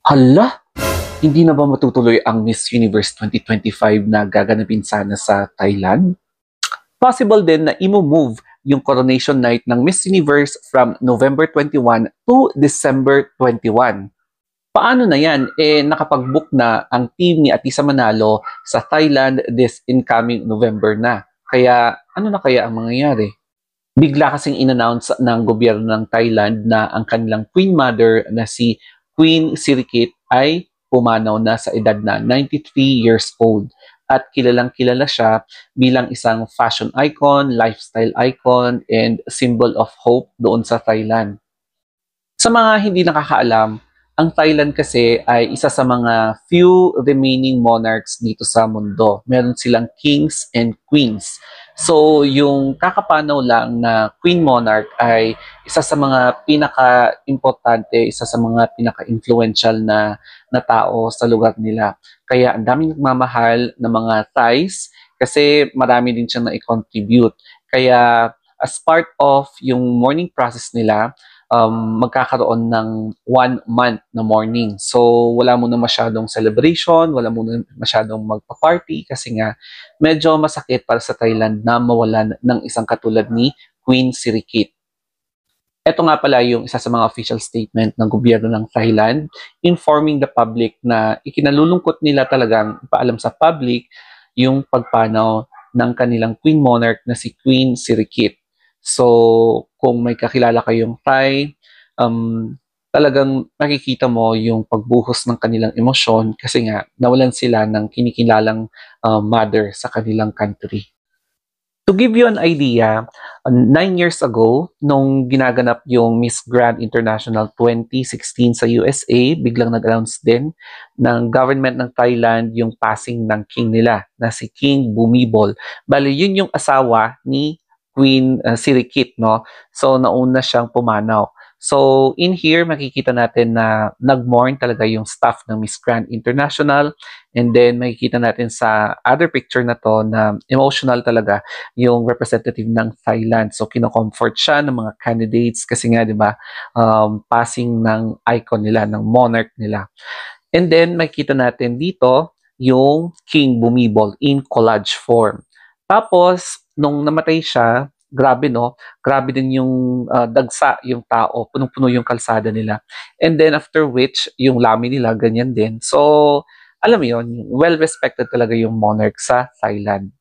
Hala! Hindi na ba matutuloy ang Miss Universe 2025 na gaganapin sana sa Thailand? Possible din na imo-move yung coronation night ng Miss Universe from November 21 to December 21. Paano na yan? Nakapag-book na ang team ni Atisa Manalo sa Thailand this incoming November na. Kaya ano na kaya ang mangyayari? Bigla kasing in-announce ng gobyerno ng Thailand na ang kanilang Queen Mother na si Queen Sirikit ay pumanaw na sa edad na 93 years old. At kilalang kilala siya bilang isang fashion icon, lifestyle icon, and symbol of hope doon sa Thailand. Sa mga hindi nakakaalam, ang Thailand kasi ay isa sa mga few remaining monarchs dito sa mundo. Meron silang kings and queens. So, yung kakapanaw lang na queen monarch ay isa sa mga pinaka-importante, isa sa mga pinaka-influential na tao sa lugar nila. Kaya ang daming nagmamahal ng mga Thais kasi marami din siyang na-contribute. Kaya as part of yung mourning process nila, magkakaroon ng 1 month na morning. So, wala muna masyadong celebration, wala muna masyadong magpa-party kasi nga medyo masakit para sa Thailand na mawalan ng isang katulad ni Queen Sirikit. Ito nga pala yung isa sa mga official statement ng gobyerno ng Thailand informing the public na ikinalulungkot nila talagang ipaalam sa public yung pagpanaw ng kanilang Queen Monarch na si Queen Sirikit. So, kung may kakilala kayong Thai, talagang nakikita mo yung pagbuhos ng kanilang emosyon kasi nga nawalan sila ng kinikilalang mother sa kanilang country. To give you an idea, 9 years ago, nung ginaganap yung Miss Grand International 2016 sa USA, biglang nag-announce din ng government ng Thailand yung passing ng king nila na si King Bhumibol. Bali, yun yung asawa ni Queen Sirikit, no? So, nauna siyang pumanaw. So, in here, makikita natin na nag-mourn talaga yung staff ng Miss Grand International. And then, makikita natin sa other picture na to na emotional talaga yung representative ng Thailand. So, kino-comfort siya ng mga candidates kasi nga, di ba, passing ng icon nila, ng monarch nila. And then, makikita natin dito yung King Bhumibol in collage form. Tapos, nung namatay siya, grabe no, grabe din yung dagsa yung tao, punong-puno yung kalsada nila. And then after which, yung lami nila, ganyan din. So, alam mo yun, well-respected talaga yung monarch sa Thailand.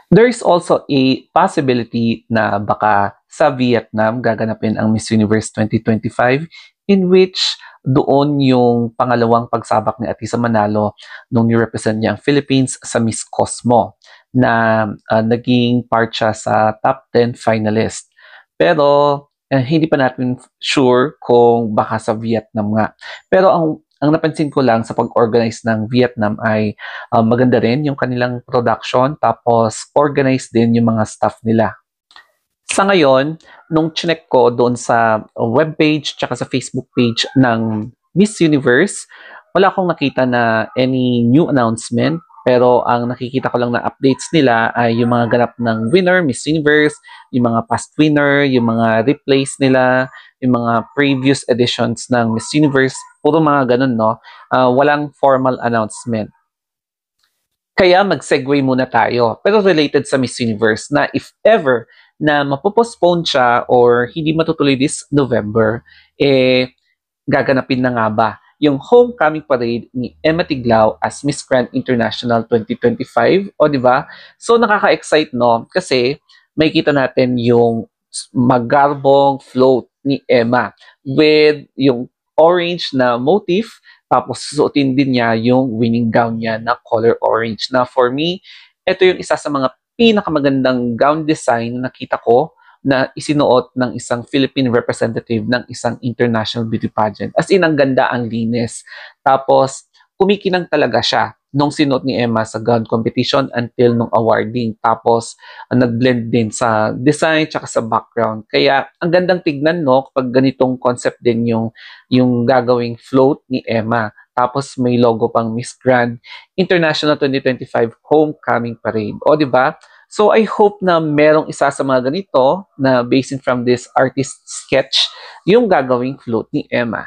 There is also a possibility na baka sa Vietnam gaganapin ang Miss Universe 2025 in which doon yung pangalawang pagsabak ni Atisa Manalo nung ni-represent niya ang Philippines sa Miss Cosmo na naging part siya sa top 10 finalist. Pero hindi pa natin sure kung baka sa Vietnam nga. Pero ang napansin ko lang sa pag-organize ng Vietnam ay maganda rin yung kanilang production tapos organized din yung mga staff nila. Sa ngayon, nung chinek ko doon sa webpage tsaka sa Facebook page ng Miss Universe, wala akong nakita na any new announcement. Pero ang nakikita ko lang na updates nila ay yung mga ganap ng winner, Miss Universe, yung mga past winner, yung mga replays nila, yung mga previous editions ng Miss Universe, puro mga ganun, no? Walang formal announcement. Kaya mag-segue muna tayo. Pero related sa Miss Universe na if ever na mapopostpone siya or hindi matutuloy this November, gaganapin na nga ba yung homecoming parade ni Emma Tiglao as Miss Grand International 2025? O di ba? So nakaka-excite no kasi makikita natin yung magarbong float ni Emma with yung orange na motif tapos susuotin din niya yung winning gown niya na color orange na for me, ito yung isa sa mga pinakamagandang gown design na nakita ko na isinuot ng isang Philippine representative ng isang international beauty pageant. As in, ang ganda, ang linis. Tapos, kumikinang talaga siya nung sinuot ni Emma sa gown competition until nung awarding. Tapos, nag-blend din sa design tsaka sa background. Kaya, ang gandang tignan, no, kapag ganitong concept din yung gagawing float ni Emma. Tapos, may logo pang Miss Grand International 2025 Homecoming Parade. O, di ba? So I hope na merong isa sa mga ganito na based from this artist sketch yung gagawing float ni Emma.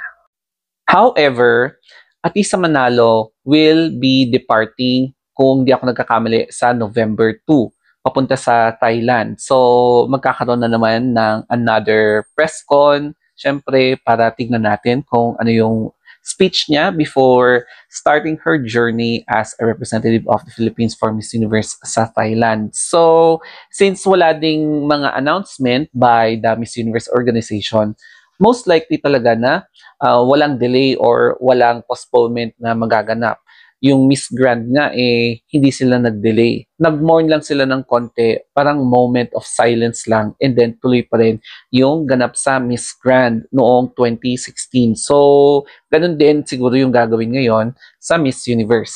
However, Atisa Manalo will be departing, kung di ako nagkakamali, sa November 2, papunta sa Thailand. So, magkakaroon na naman ng another press con, syempre, para tignan natin kung ano yung speech niya before starting her journey as a representative of the Philippines for Miss Universe sa Thailand. So, since wala ding mga announcement by the Miss Universe organization, most likely talaga na walang delay or walang postponement na magaganap. Yung Miss Grand nga hindi sila nag-delay. Nag-mourn lang sila ng konti, parang moment of silence lang, and then tuloy pa rin yung ganap sa Miss Grand noong 2016. So, ganun din siguro yung gagawin ngayon sa Miss Universe.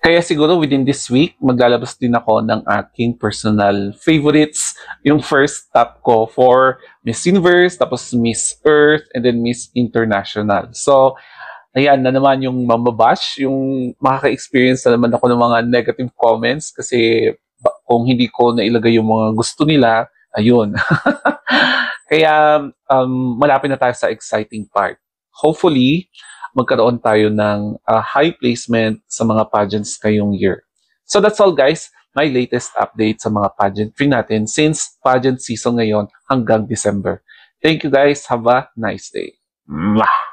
Kaya siguro within this week, maglalabas din ako ng aking personal favorites. Yung first top ko for Miss Universe, tapos Miss Earth, and then Miss International. So, ayan na naman yung mamabash, yung makaka-experience na naman ako ng mga negative comments kasi kung hindi ko nailagay yung mga gusto nila, ayun. Kaya malapit na tayo sa exciting part. Hopefully, magkaroon tayo ng high placement sa mga pageants ngayong year. So that's all guys, my latest update sa mga pageantry natin since pageant season ngayon hanggang December. Thank you guys, have a nice day. Mwah!